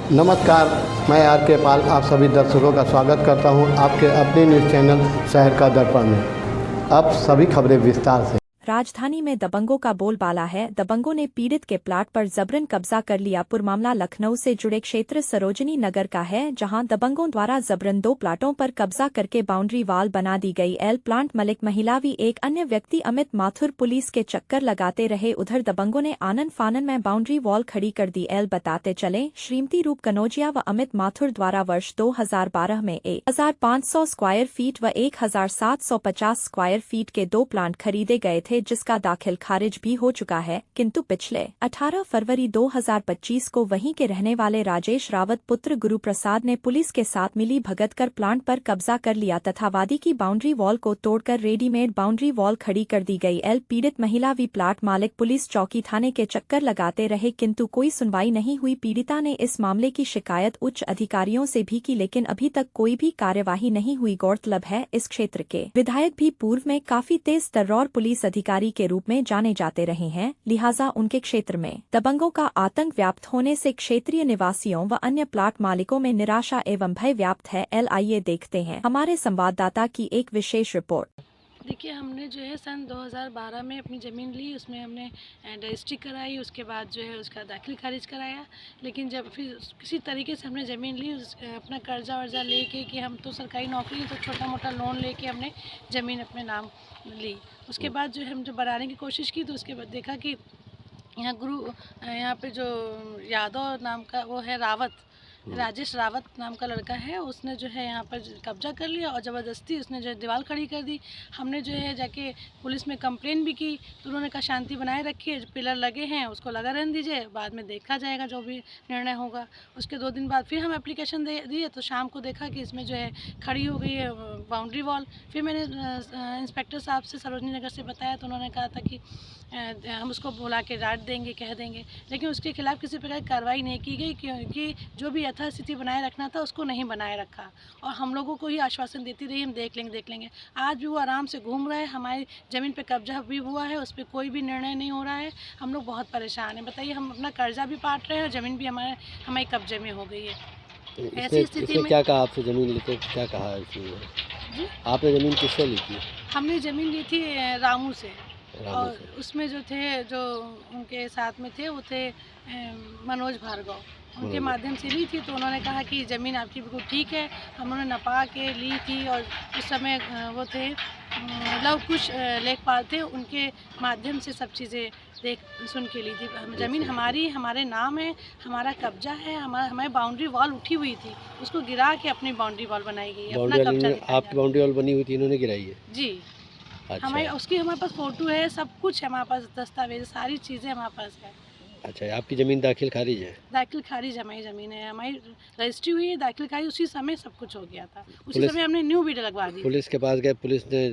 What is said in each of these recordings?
नमस्कार, मैं आर के पाल आप सभी दर्शकों का स्वागत करता हूं आपके अपने न्यूज़ चैनल शहर का दर्पण में। अब सभी खबरें विस्तार से। राजधानी में दबंगों का बोलबाला है। दबंगों ने पीड़ित के प्लाट पर जबरन कब्जा कर लिया। पूरा मामला लखनऊ से जुड़े क्षेत्र सरोजनी नगर का है, जहां दबंगों द्वारा जबरन 2 प्लाटों पर कब्जा करके बाउंड्री वाल बना दी गई। एल प्लांट मलिक महिलावी एक अन्य व्यक्ति अमित माथुर पुलिस के चक्कर लगाते रहे। उधर दबंगों ने आनन फानन में बाउंड्री वॉल खड़ी कर दी। एल बताते चले, श्रीमती रूप कनौजिया व अमित माथुर द्वारा वर्ष 2012 में 1500 स्क्वायर फीट व 1750 स्क्वायर फीट के 2 प्लांट खरीदे गए थे, जिसका दाखिल खारिज भी हो चुका है। किंतु पिछले 18 फरवरी 2025 को वहीं के रहने वाले राजेश रावत पुत्र गुरु प्रसाद ने पुलिस के साथ मिली भगत कर प्लांट पर कब्जा कर लिया तथा वादी की बाउंड्री वॉल को तोड़कर रेडीमेड बाउंड्री वॉल खड़ी कर दी गई। एल पीड़ित महिला वी प्लाट मालिक पुलिस चौकी थाने के चक्कर लगाते रहे, किंतु कोई सुनवाई नहीं हुई। पीड़िता ने इस मामले की शिकायत उच्च अधिकारियों से भी की, लेकिन अभी तक कोई भी कार्यवाही नहीं हुई। गौरतलब है, इस क्षेत्र के विधायक भी पूर्व में काफी तेज तर्रार पुलिस अधिकारी के रूप में जाने जाते रहे हैं, लिहाजा उनके क्षेत्र में दबंगों का आतंक व्याप्त होने से क्षेत्रीय निवासियों व अन्य प्लाट मालिकों में निराशा एवं भय व्याप्त है। आइए देखते हैं हमारे संवाददाता की एक विशेष रिपोर्ट। देखिए, हमने जो है सन 2012 में अपनी ज़मीन ली, उसमें हमने रजिस्ट्री कराई, उसके बाद जो है उसका दाखिल खारिज कराया। लेकिन जब फिर किसी तरीके से हमने ज़मीन ली, अपना कर्जा वर्जा लेके कि हम तो सरकारी नौकरी है, तो छोटा मोटा लोन लेके हमने ज़मीन अपने नाम ली। उसके बाद जो हम बनाने की कोशिश की, तो उसके बाद देखा कि यहाँ पे जो यादव नाम का वो है राजेश रावत नाम का लड़का है, उसने जो है यहाँ पर कब्जा कर लिया और ज़बरदस्ती उसने जो है दीवार खड़ी कर दी। हमने जो है जाके पुलिस में कंप्लेन भी की, तो उन्होंने कहा शांति बनाए रखिए, जो पिलर लगे हैं उसको लगा रहने दीजिए, बाद में देखा जाएगा जो भी निर्णय होगा। उसके 2 दिन बाद फिर हम एप्लीकेशन दिए, तो शाम को देखा कि इसमें जो है खड़ी हो गई है बाउंड्री वॉल। फिर मैंने इंस्पेक्टर साहब से सरोजनी नगर से बताया, तो उन्होंने कहा था कि हम उसको बुला के डांट देंगे, कह देंगे, लेकिन उसके खिलाफ़ किसी प्रकार की कार्रवाई नहीं की गई, क्योंकि जो भी यथास्थिति बनाए रखना था उसको नहीं बनाए रखा और हम लोगों को ही आश्वासन देती रही हम देख लेंगे। आज भी वो आराम से घूम रहे हैं, हमारी ज़मीन पे कब्जा भी हुआ है, उस पर कोई भी निर्णय नहीं हो रहा है। हम लोग बहुत परेशान हैं। बताइए, हम अपना कर्जा भी पाट रहे हैं और ज़मीन भी हमारे कब्जे में हो गई है। ऐसी स्थिति में क्या कहा आपसे ज़मीन लेते, क्या कहा इसमें? आपने ज़मीन किससे ली थी? हमने ज़मीन ली थी रामू से, और उसमें जो उनके साथ में थे वो थे मनोज भार्गव, उनके माध्यम से ली थी। तो उन्होंने कहा कि ज़मीन आपकी बिल्कुल ठीक है, हमने नपा के ली थी। और उस समय वो थे लव कुश लेखपाल थे, उनके माध्यम से सब चीज़ें देख सुन के ली थी। ज़मीन हमारे नाम है, हमारा कब्जा है, हमारी बाउंड्री वॉल उठी हुई थी, उसको गिरा के अपनी बाउंड्री वॉल बनाई गई है। अपना कब्जा आपकी बाउंड्री वॉल बनी हुई थी, इन्होंने गिराई है? जी। अच्छा। हमारे पास फ़ोटो है, सब कुछ है हमारे पास, दस्तावेज, सारी चीज़ें हमारे पास है। अच्छा, आपकी ज़मीन दाखिल खारिज है? दाखिल खारिज हमारी ज़मीन है, हमारी रजिस्ट्री हुई है, दाखिल खारिज उसी समय सब कुछ हो गया था। उसी समय हमने न्यू बीड लगवा दी। पुलिस के पास गए, पुलिस ने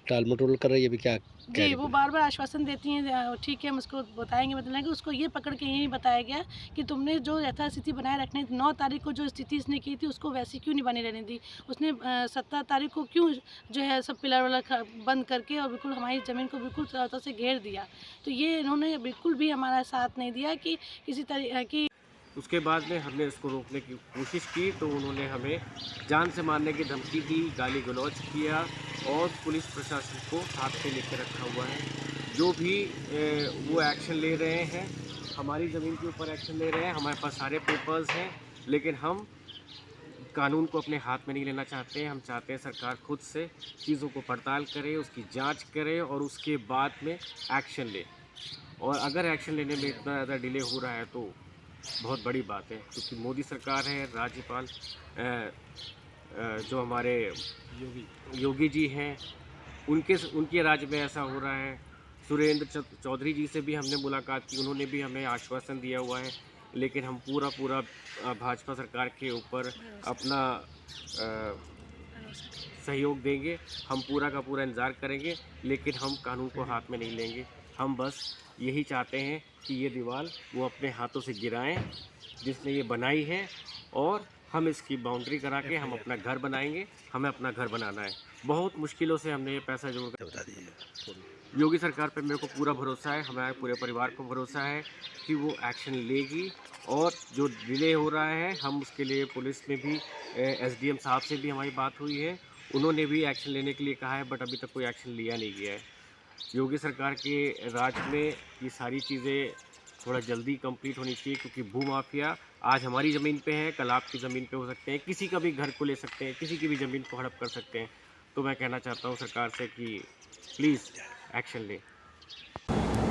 टाल मटोल कर रही है अभी, क्या जी, वो बार-बार आश्वासन देती हैं, ठीक है हम उसको बताएंगे। उसको ये पकड़ के यही बताया गया कि तुमने जो यथास्थिति बनाए रखने 9 तारीख को जो स्थिति इसने की थी, उसको वैसी क्यों नहीं बनी रहने दी। उसने 17 तारीख को क्यों जो है सब पिलर वाला बंद करके और बिल्कुल हमारी ज़मीन को बिल्कुल तरह से घेर दिया। तो ये इन्होंने बिल्कुल भी हमारा साथ नहीं दिया कि किसी तरह की। उसके बाद में हमने उसको रोकने की कोशिश की, तो उन्होंने हमें जान से मारने की धमकी दी, गाली गलौज किया और पुलिस प्रशासन को हाथ पे लेकर रखा हुआ है। जो भी वो एक्शन ले रहे हैं, हमारी ज़मीन के ऊपर एक्शन ले रहे हैं, हमारे पास सारे पेपर्स हैं, लेकिन हम कानून को अपने हाथ में नहीं लेना चाहते हैं। हम चाहते हैं सरकार खुद से चीज़ों को पड़ताल करे, उसकी जाँच करे और उसके बाद में एक्शन ले। और अगर एक्शन लेने में इतना ज़्यादा डिले हो रहा है तो बहुत बड़ी बात है, क्योंकि मोदी सरकार है, राज्यपाल जो हमारे योगी जी हैं, उनके राज्य में ऐसा हो रहा है। सुरेंद्र चौधरी जी से भी हमने मुलाकात की, उन्होंने भी हमें आश्वासन दिया हुआ है, लेकिन हम पूरा भाजपा सरकार के ऊपर अपना सहयोग देंगे। हम पूरा का पूरा इंतज़ार करेंगे, लेकिन हम कानून को हाथ में नहीं लेंगे। हम बस यही चाहते हैं कि ये दीवार वो अपने हाथों से गिराएं जिसने ये बनाई है, और हम इसकी बाउंड्री करा के हम अपना घर बनाएंगे। हमें अपना घर बनाना है। बहुत मुश्किलों से हमने ये पैसा जोड़ कर योगी सरकार पे मेरे को पूरा भरोसा है, हमारे पूरे परिवार को भरोसा है कि वो एक्शन लेगी। और जो डिले हो रहा है हम उसके लिए पुलिस में भी एसडीएम साहब से भी हमारी बात हुई है, उन्होंने भी एक्शन लेने के लिए कहा है, बट अभी तक कोई एक्शन लिया नहीं गया है। योगी सरकार के राज में ये सारी चीज़ें थोड़ा जल्दी कंप्लीट होनी चाहिए, क्योंकि भूमाफिया आज हमारी ज़मीन पे है, कल आपकी ज़मीन पे हो सकते हैं, किसी का भी घर को ले सकते हैं, किसी की भी ज़मीन को हड़प कर सकते हैं। तो मैं कहना चाहता हूँ सरकार से कि प्लीज़ एक्शन ले।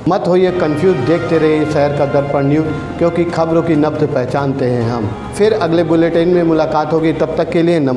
मत होइए कंफ्यूज, देखते रहिए शहर का दर्पण न्यूज़, क्योंकि खबरों की नब्ज़ पहचानते हैं हम। फिर अगले बुलेटिन में मुलाकात होगी, तब तक के लिए नमस्कार।